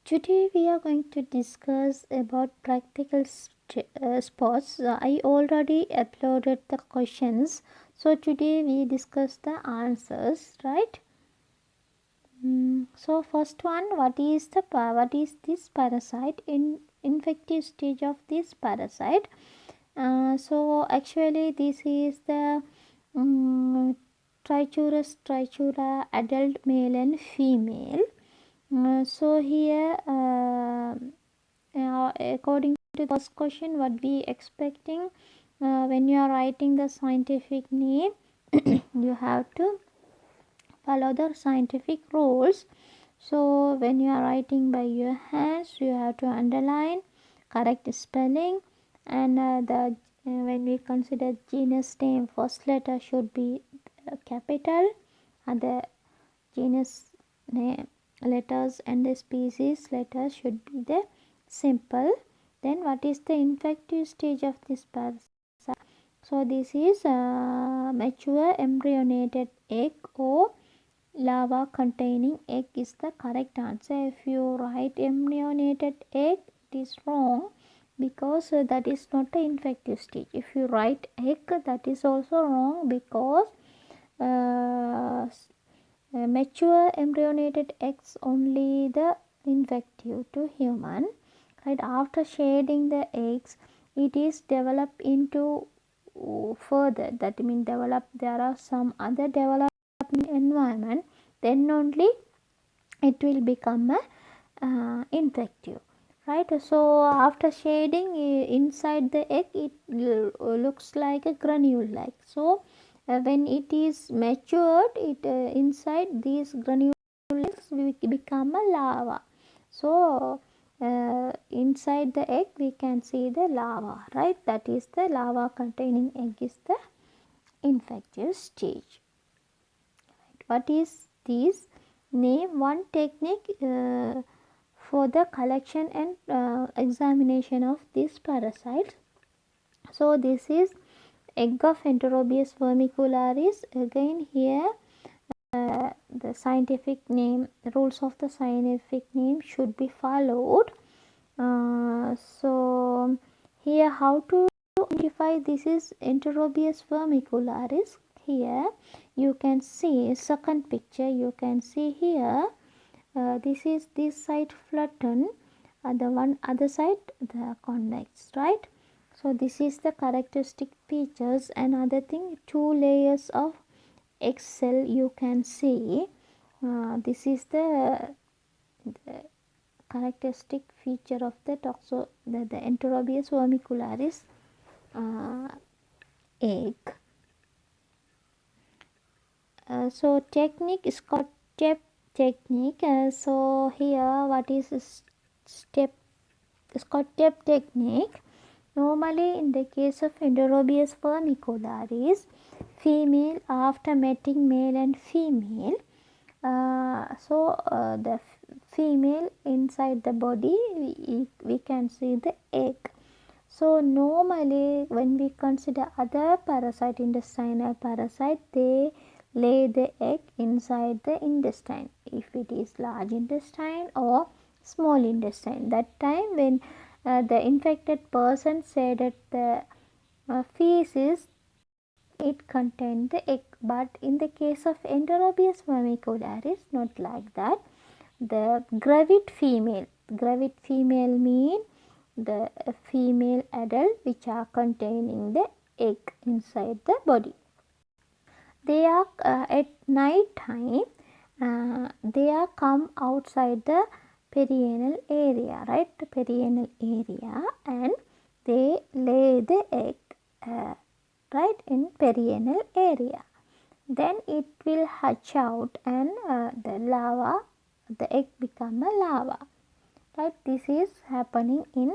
Today we are going to discuss about practical spots. I already uploaded the questions, so today we discuss the answers, right? So first one, what is this parasite? In infective stage of this parasite. So actually this is the trichura adult male and female. So here according to the first question, what we expecting when you are writing the scientific name you have to follow the scientific rules. So when you are writing by your hands you have to underline correct spelling, and when we consider genus name, first letter should be capital, and the genus name letters and the species letters should be the simple. Then what is the infective stage of this parasite? So this is mature embryonated egg or larva containing egg is the correct answer. If you write embryonated egg, it is wrong because that is not the infective stage. If you write egg, that is also wrong because mature embryonated eggs only the infective to human. Right after shading the eggs, it is developed into further, that means there are some other development environment, then only it will become a infective, right? So after shading inside the egg, it looks like a granule like. So when it is matured, it inside these granules will become a larva. So inside the egg we can see the larva, right? That is the larva containing egg is the infective stage. What is this? Name one technique for the collection and examination of this parasite. So this is egg of Enterobius vermicularis. Again here the scientific name, rules of the scientific name should be followed. So here how to identify this is Enterobius vermicularis. Here you can see second picture, you can see here this is this side flattened, the one other side the convex, right? So this is the characteristic features. Another thing, two layers of egg cell you can see. This is the characteristic feature of the the Enterobius vermicularis egg. So technique is called step technique. So here what is step is called step technique. Normally in the case of Enterobius vermicularis, female after mating male and female, the female inside the body we can see the egg. So normally when we consider other parasite, intestinal parasite, they lay the egg inside the intestine, if it is large intestine or small intestine. That time when the infected person said that the feces it contained the egg, but in the case of Enterobius vermicularis not like that. The gravid female mean the female adult which are containing the egg inside the body. They are at night time they are come outside the perianal area, right? The perianal area, and they lay the egg right in perianal area. Then it will hatch out and the egg become a larva, right? This is happening in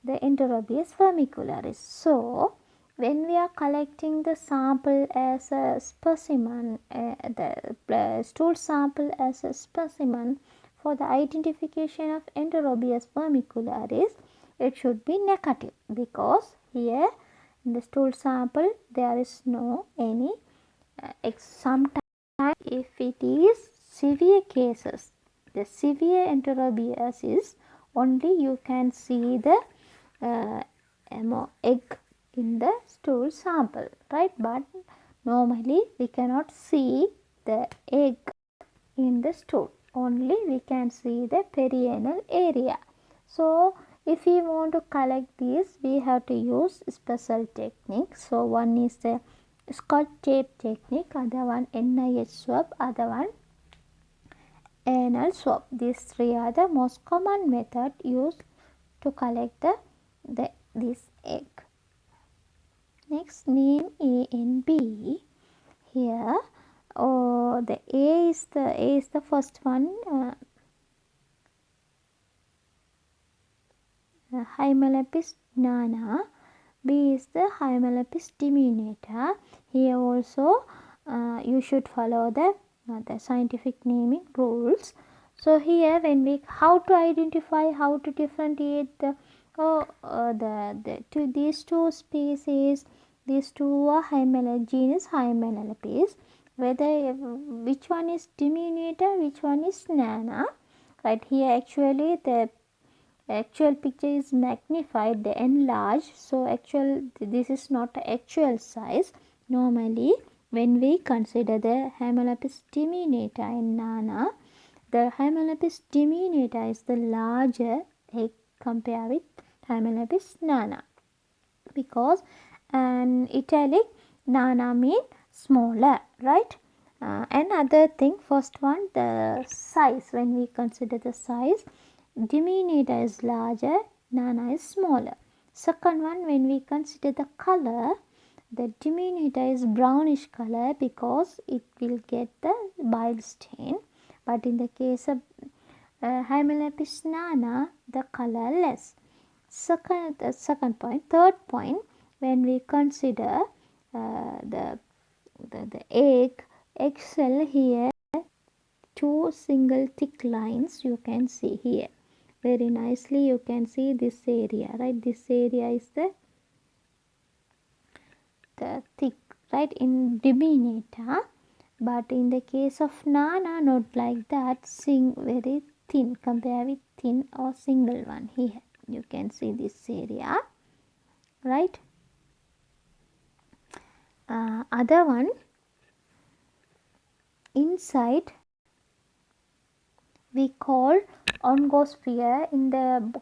the Enterobius vermicularis. So when we are collecting the sample as a specimen, the stool sample as a specimen for the identification of Enterobius vermicularis, it should be negative, because here in the stool sample there is no any sometimes if it is severe cases, the severe enterobiasis, only you can see the egg in the stool sample, right? But normally we cannot see the egg in the stool, only we can see the perianal area. So if we want to collect these, we have to use special techniques. So one is the Scotch tape technique, other one NIH swab, other one anal swab. These three are the most common method used to collect this egg. Next, name A and B. Here, the A is the first one. Hymelopis nana. B is the Hymelopis diminuta. Here also you should follow the scientific naming rules. So here when we how to identify, how to differentiate the these two species, these two are genus Hymelopis, whether which one is diminuta, which one is nana. Right, here actually the actual picture is magnified, the enlarged, so this is not the actual size. Normally when we consider the Hymelopis diminuta and nana, the Hymelopis diminuta is the larger egg compared with Hymelopis nana, because an italic nana mean smaller, right? Another thing, first one, the size. When we consider the size, diminuta is larger, nana is smaller. Second one, when we consider the color, the diminuta is brownish color because it will get the bile stain. But in the case of Hymelopis nana, the color less. Second point. Third point, when we consider the egg cell, here two single thick lines you can see here. Very nicely you can see this area, right? This area is the thick, right, in diminuta. But in the case of nana, not like that, very thin, compare with thin or single one. Here you can see this area, right? Other one, inside we call oncosphere. In the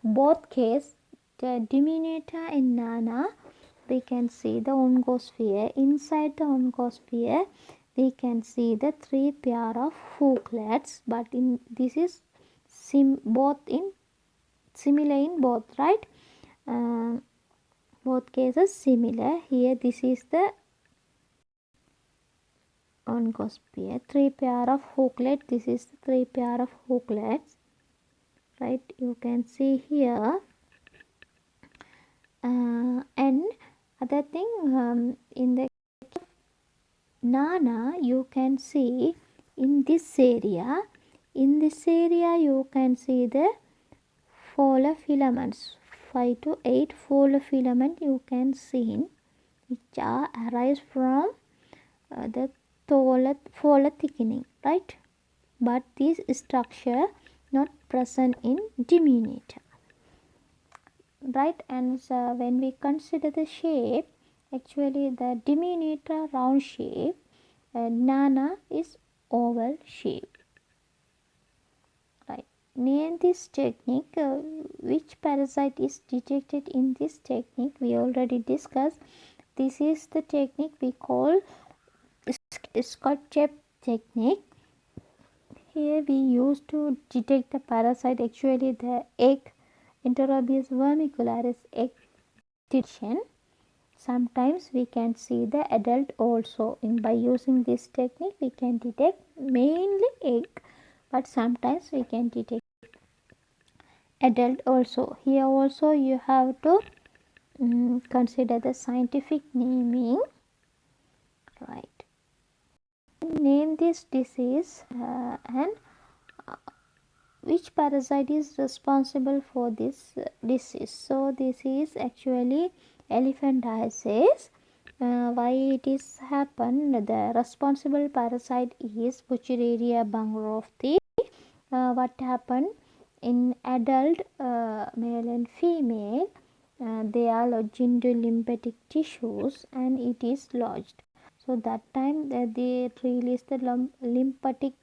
both case, the diminuta and nana, we can see the oncosphere. Inside the oncosphere, we can see the three pair of hooklets, but in this is both in similar in both, right? Both cases similar. Here this is the oncosphere, three pair of hooklet. This is the three pair of hooklets, right? You can see here. And other thing, in the nana, you can see in this area. In this area, you can see the four filaments, 5 to 8 four filament you can see, which are arise from the four thickening, right? But this structure not present in diminuta, right? And so when we consider the shape, actually the diminuta round shape, nana is oval shape, right? Name this technique. Which parasite is detected in this technique? We already discussed. This is the technique we call Scotch tape technique. Here we use to detect the parasite. Actually the egg, Enterobius vermicularis egg detection. Sometimes we can see the adult also. By using this technique we can detect mainly egg, but sometimes we can detect adult also. Here also you have to consider the scientific naming, right? Name this disease and which parasite is responsible for this disease. So this is actually elephantiasis. Why it is happened? The responsible parasite is Butyraria bungrofti. what happened in adult male and female, they are lodged into lymphatic tissues and it is lodged. So that time they release the lymphatic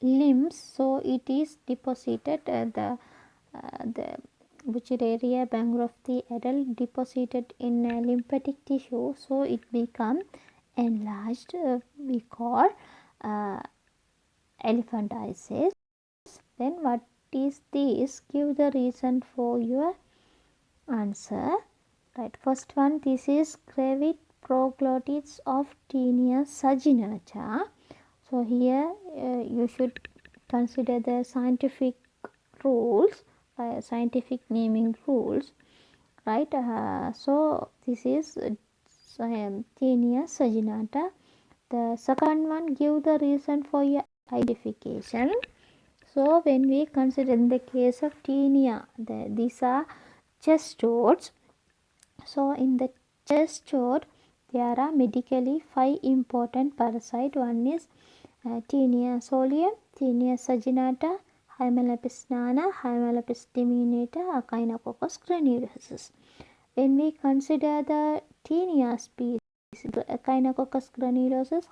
limbs, so it is deposited the which area band of the adult deposited in lymphatic tissue, so it become enlarged, we call elephantiasis. Then what is this? Give the reason for your answer. Right, first one, this is gravid proglottids of Tinea saginata. So here you should consider the scientific rules, scientific naming rules, right? So this is Tinea saginata. The second one, give the reason for your identification. So when we consider in the case of Tinea, these are cestodes. So in the cestode, there are medically 5 important parasites. One is Tinea solium, Tinea saginata, Hymelepis nana, Hymelepis diminuta, Echinococcus granulosus. When we consider the Tinea species, Echinococcus granulosus,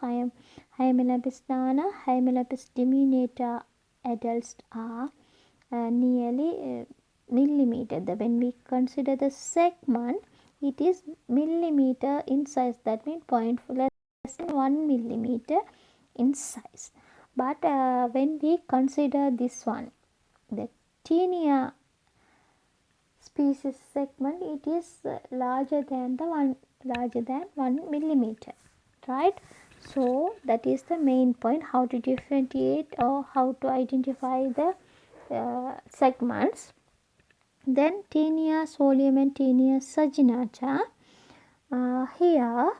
Hymelepis nana, Hymelepis diminuta adults are nearly millimeter. When we consider the segment, it is millimeter in size, that means less than 1 millimeter in size. But when we consider this one, the Tinea species segment, it is larger than 1 millimeter, right? So that is the main point, how to differentiate or how to identify the segments. Then Tinea solium and Tinea saginata. Here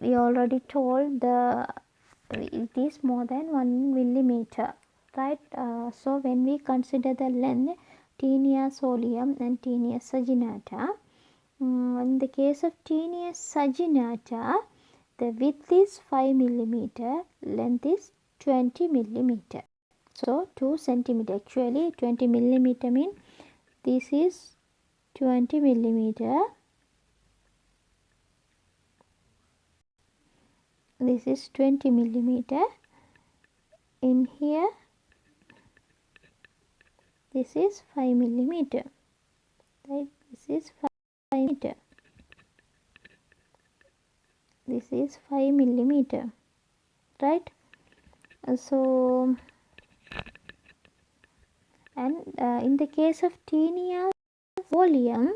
we already told it is more than 1 millimeter, right? So when we consider the length, Tinea solium and Tinea saginata, in the case of Tinea saginata, the width is 5 millimeter, length is 20 millimeter. So 2 centimeter. Actually 20 millimeter means this is 20 millimeter. This is 20 millimeter. In here, this is 5 millimeter. Right? This is 5 millimeter. This is 5 millimeter. Right? So, and in the case of Tinea solium,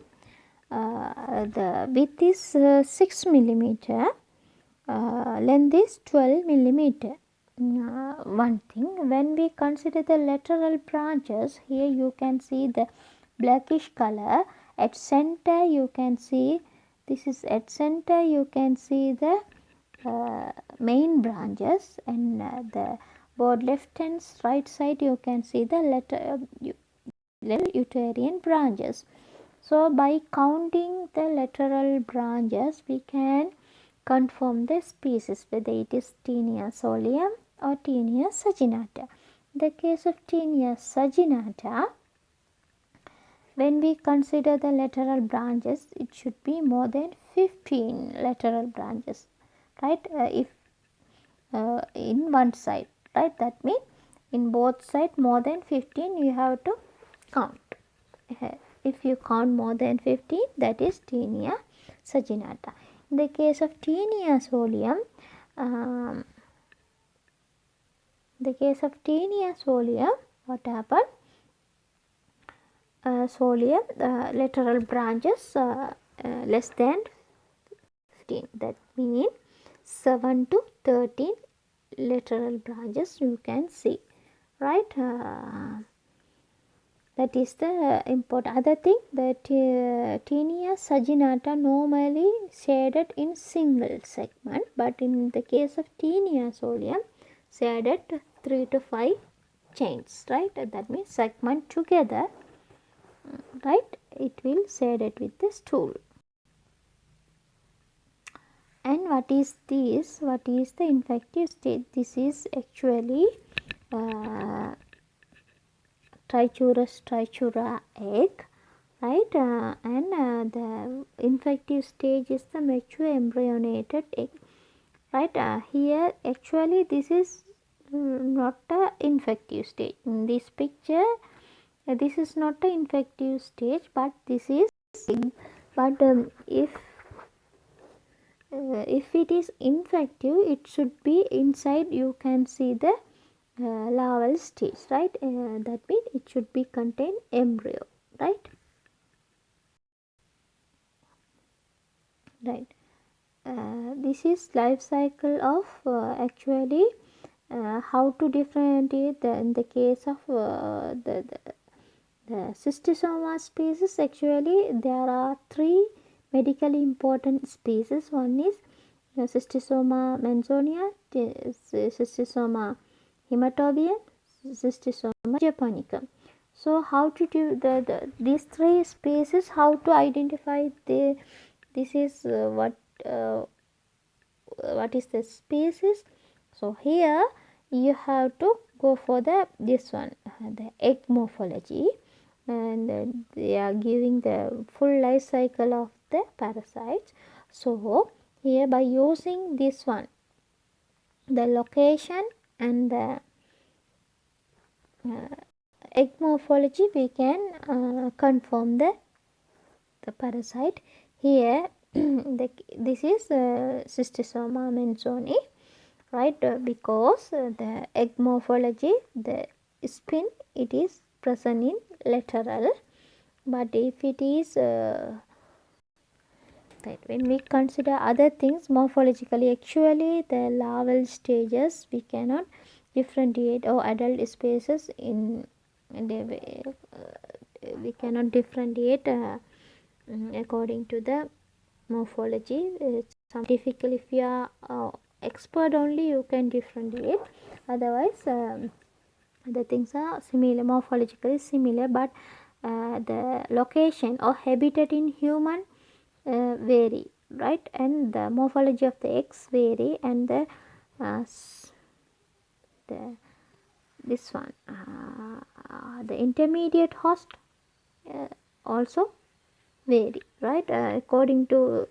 the width is 6 millimeter. Length is 12 millimeter. One thing, when we consider the lateral branches, here you can see the blackish color. At center you can see, this is at center you can see the main branches, and the both left and right side you can see the lateral uterine branches. So by counting the lateral branches, we can confirm the species, whether it is Tinea solium or Tinea saginata. In the case of Tinea saginata, when we consider the lateral branches, it should be more than 15 lateral branches, right? If in one side, right? That means in both sides more than 15 you have to count. If you count more than 15, that is Tinea saginata. In the case of Tinea solium, what happened? Solium lateral branches less than 15. That means 7 to 13 lateral branches you can see, right? That is the important. Other thing, that Tinea saginata normally shaded in single segment, but in the case of Tinea solium, shaded 3 to 5 chains, right? That means segment together, right? It will shade it with the stool. And what is this? What is the infective stage? This is actually trichura egg, right? And the infective stage is the mature embryonated egg, right? Here actually this is not a infective stage. In this picture, this is not a infective stage, but this is but if it is infective, it should be inside. You can see the larval stage, right? That means it should be contain embryo, right? Right. This is life cycle of actually how to differentiate in the case of the cystosoma species. Actually, there are three medically important species. One is Cystosoma mansonia, Cystosoma hematobium, Cystosoma japonicum. So, how to do these three species? How to identify the this is what is the species? So here you have to go for this one, the egg morphology, and they are giving the full life cycle of the parasites. So here by using this one, the location and the egg morphology, we can confirm the parasite. Here this is Cystosoma manzoni, right? Because the egg morphology, the spin, it is present in lateral, but if it is right, when we consider other things morphologically, actually the larval stages we cannot differentiate, or adult spaces in we cannot differentiate according to the morphology. Scientifically, if you are expert only, you can differentiate. Otherwise, the things are similar, morphologically similar, but the location or habitat in human vary, right? And the morphology of the eggs vary, and uh, the this one the intermediate host also vary, right? According to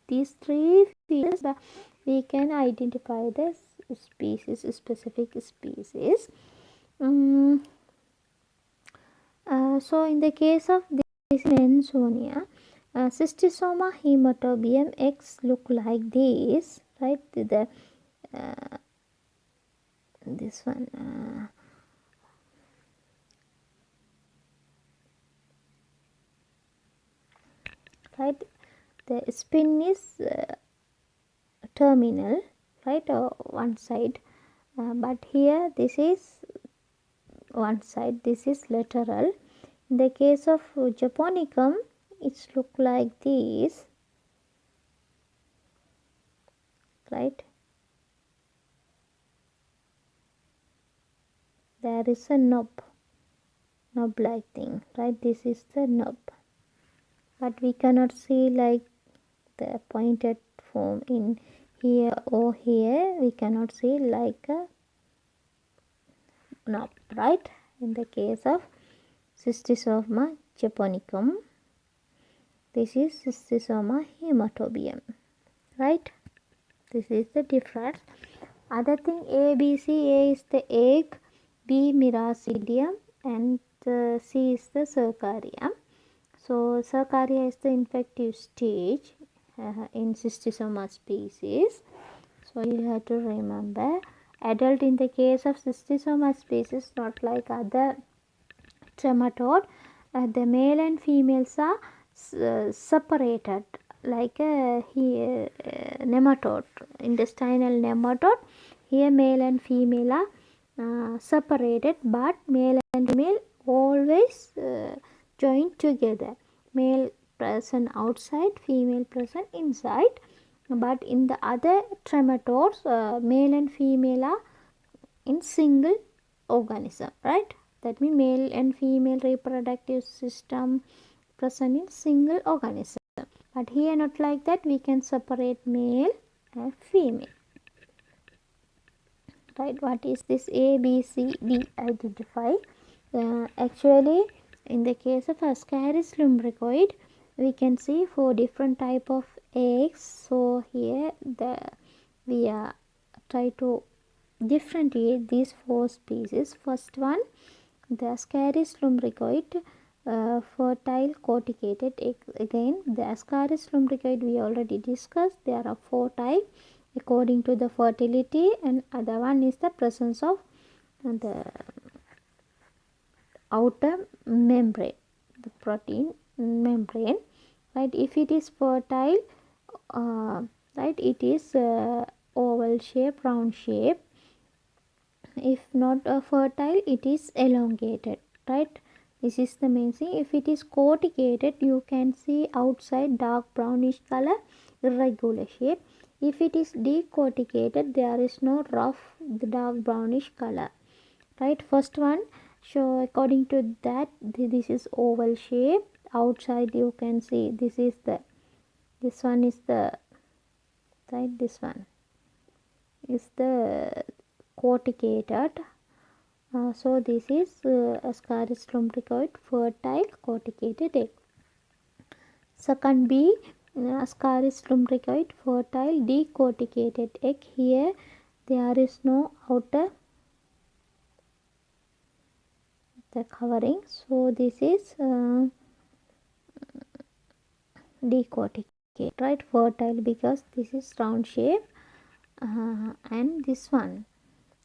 these three features, we can identify the species, specific species. So in the case of this Mansonia, Cystosoma hematobium eggs look like this, right? This one. Right, the spin is terminal, right, one side, but here this is one side, this is lateral. In the case of japonicum, it's look like this, right? There is a knob like thing, right? This is the knob, but we cannot see like the pointed form in here or here. We cannot see like a knob, right? In the case of Cystosoma japonicum, this is Cystosoma hematobium, right? This is the difference. Other thing, A, B, C, A is the egg, B miracidium, and C is the cercaria. So cercaria is the infective stage in Cystosoma species. So you have to remember, adult in the case of Cystosoma species, not like other trematode, the male and females are separated like a nematode, intestinal nematode. Here male and female are separated, but male and female always joined together. Male present outside, female present inside. But in the other trematodes, male and female are in single organism, right? That means male and female reproductive system present in single organism. But here not like that, we can separate male and female. Right, what is this A, B, C, D identify? Actually, in the case of Ascaris lumbricoid, we can see 4 different type of eggs. So here we are try to differentiate these 4 species. First one, the Ascaris lumbricoid, fertile corticated egg. Again, the Ascaris lumbricoid we already discussed. There are 4 types according to the fertility, and other one is the presence of the outer membrane, the protein membrane. Right, if it is fertile, right, it is oval shape, round shape. If not fertile, it is elongated. Right, this is the main thing. If it is corticated, you can see outside dark brownish color, irregular shape. If it is decorticated, there is no rough dark brownish color. Right, first one, so according to that, this is oval shape. Outside you can see this one is the, right, this one is the corticated. So this is Ascaris lumbricoid, fertile corticated egg. Second B, Ascaris lumbricoid, fertile decorticated egg. Here there is no outer the covering, so this is decorticate, right, fertile, because this is round shape. And this one,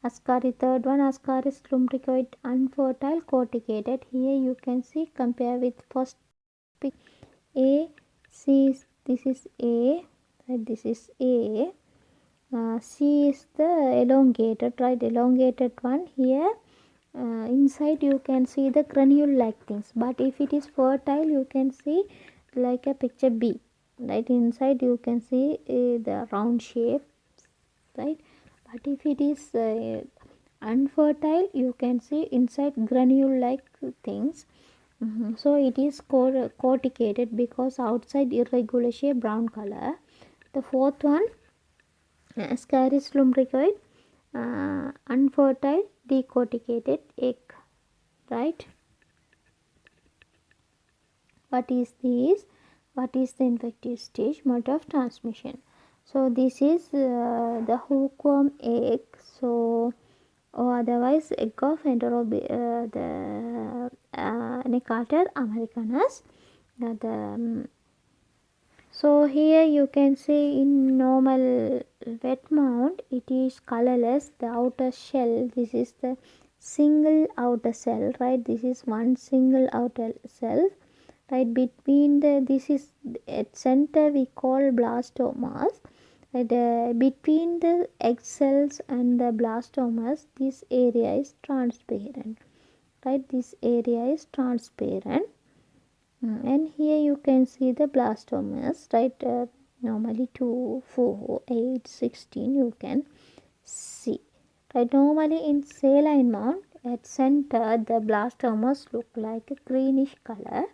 third one, Ascaris lumbricoid, unfertile corticated. Here you can see, compare with first pic, A, C, this is A, right, this is A. C is the elongated, right, elongated one. Here inside you can see the granule like things, but if it is fertile, you can see like a picture B, right, inside you can see the round shape, right, but if it is unfertile, you can see inside granule like things. So it is corticated because outside irregular shape, brown color. The fourth one, Ascaris lumbricoid, unfertile decorticated egg, right. What is this? What is the infective stage? Mode of transmission. So this is the hookworm egg. So or otherwise egg of the Necator americanus. So here you can see in normal wet mount, it is colorless. The outer shell, this is the single outer cell, right? This is one single outer cell, right? Between this is at center we call blastomas. Right? Between the egg cells and the blastomas, this area is transparent, right? This area is transparent. And here you can see the blastomas, right? Normally 2, 4, 8, 16 you can see, right? Normally in saline mount, at center the blastomas look like a greenish color,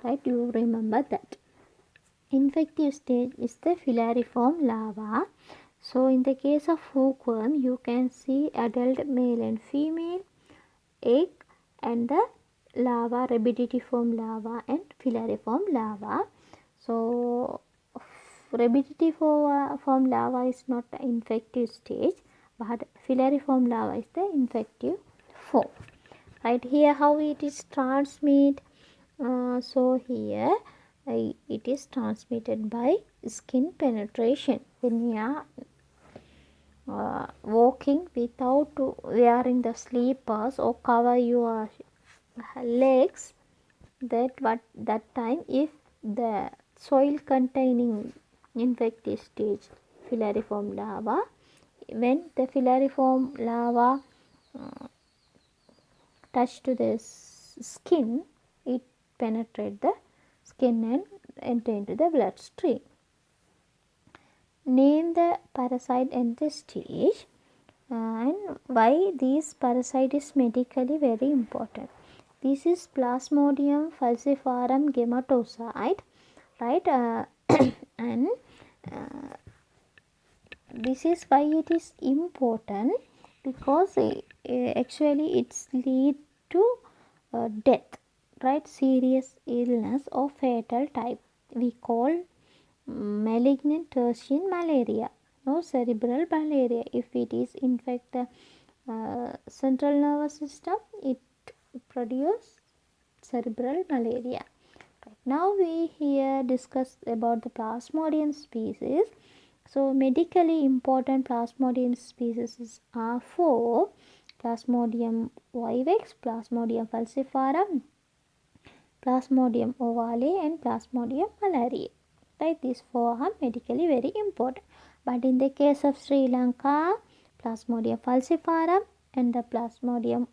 right? You remember that. Infective stage is the filariform larva. So in the case of hookworm, you can see adult male and female egg and the larva, rabidiform larva and filariform larva. So rabidiform larva is not the infective stage, but filariform larva is the infective form. Right, here how it is transmitted. So here it is transmitted by skin penetration. When you are walking without wearing the slippers or cover your legs, that time, if the soil containing infective stage filariform larva, when the filariform larva touch to the skin, it penetrate the skin and enter into the bloodstream. Name the parasite and the stage, and why this parasite is medically very important. This is Plasmodium falciparum gametoside, right? And this is why it is important, because actually it's lead to death, right? Serious illness or fatal type we call malignant tertian malaria, no cerebral malaria. If it is infect the central nervous system, it produce cerebral malaria. Right. Now we here discuss about the Plasmodium species. So medically important Plasmodium species are four: Plasmodium vivax, Plasmodium falciparum, Plasmodium ovale, and Plasmodium malariae. Right, these four are medically very important. But in the case of Sri Lanka, Plasmodium falciparum and the Plasmodium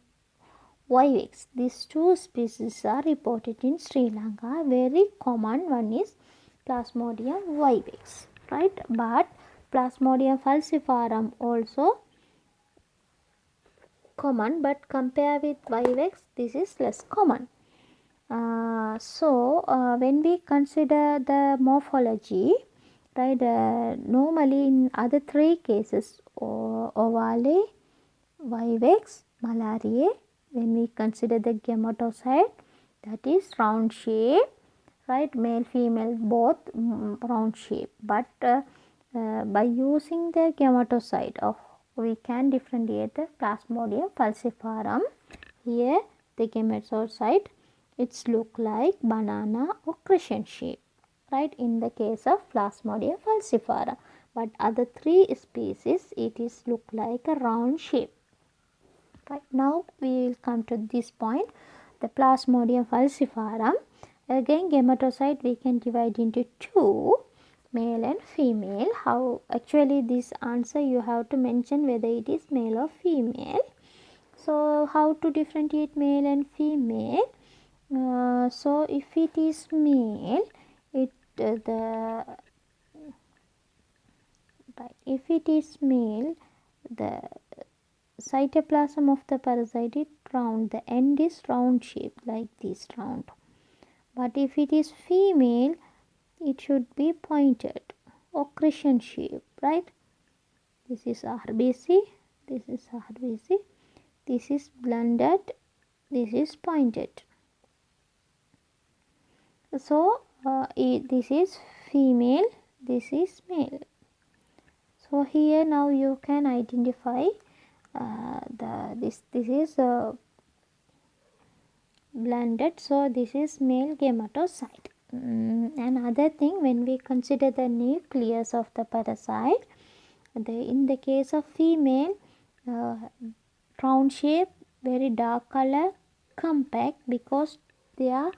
vivax, these two species are reported in Sri Lanka. Very common one is Plasmodium vivax, right? But Plasmodium falciparum also common, but compare with vivax, this is less common. When we consider the morphology, right, normally in other three cases, ovale, vivax, malariae, when we consider the gametocyte, that is round shape, right, male female both round shape, but by using the gametocyte of, we can differentiate the Plasmodium falciparum. Here the gametocyte, it's look like banana or crescent shape, right, in the case of Plasmodium falciparum. But other three species, it is look like a round shape. Right, now we will come to this point, the Plasmodium falciparum. Again, gametocyte we can divide into two, male and female. How actually this answer you have to mention whether it is male or female. So how to differentiate male and female? So if it is male, if it is male, the cytoplasm of the parasite is round, the end is round shape like this, round. But if it is female, it should be pointed or crescent shape, right? This is RBC, this is RBC, this is blended, this is pointed. So this is female, this is male. So here now you can identify this is blended, so this is male gametocyte. Another thing, when we consider the nucleus of the parasite, in the case of female, round shape, very dark color, compact, because they are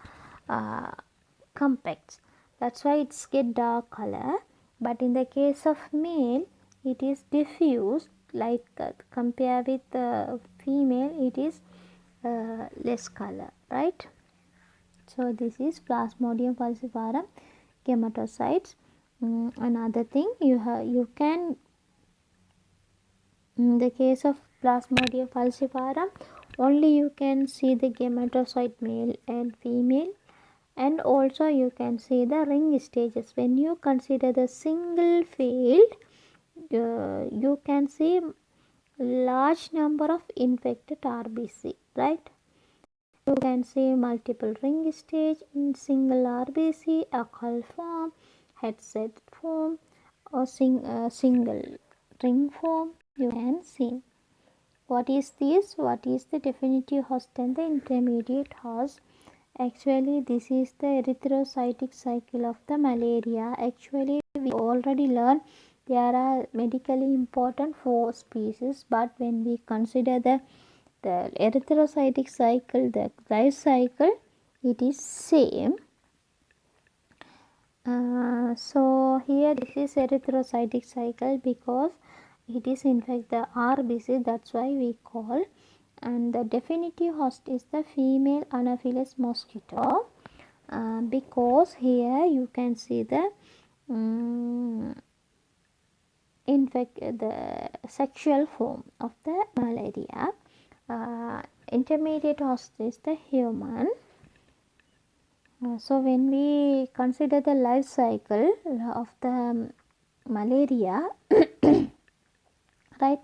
compact, that's why it's get dark color. But in the case of male, it is diffuse, like compare with the female, it is less color, right? So this is Plasmodium falciparum gametocytes. Another thing, you can, in the case of Plasmodium falciparum, only you can see the gametocyte male and female, and also you can see the ring stages. When you consider the single field, you can see large number of infected RBC, right? You can see multiple ring stage in single RBC, occult form, head set form, or single ring form. You can see. What is this? What is the definitive host and the intermediate host? Actually, this is the erythrocytic cycle of the malaria. Actually, we already learned there are medically important 4 species, but when we consider the erythrocytic cycle, the life cycle, it is same. So here this is erythrocytic cycle because it is in fact the RBC, that's why we call. And the definitive host is the female Anopheles mosquito, because here you can see the the sexual form of the malaria. Intermediate host is the human. So when we consider the life cycle of the malaria, right,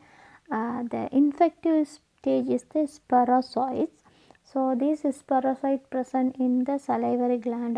the infective stage is the sporozoites. So this is parasite present in the salivary gland of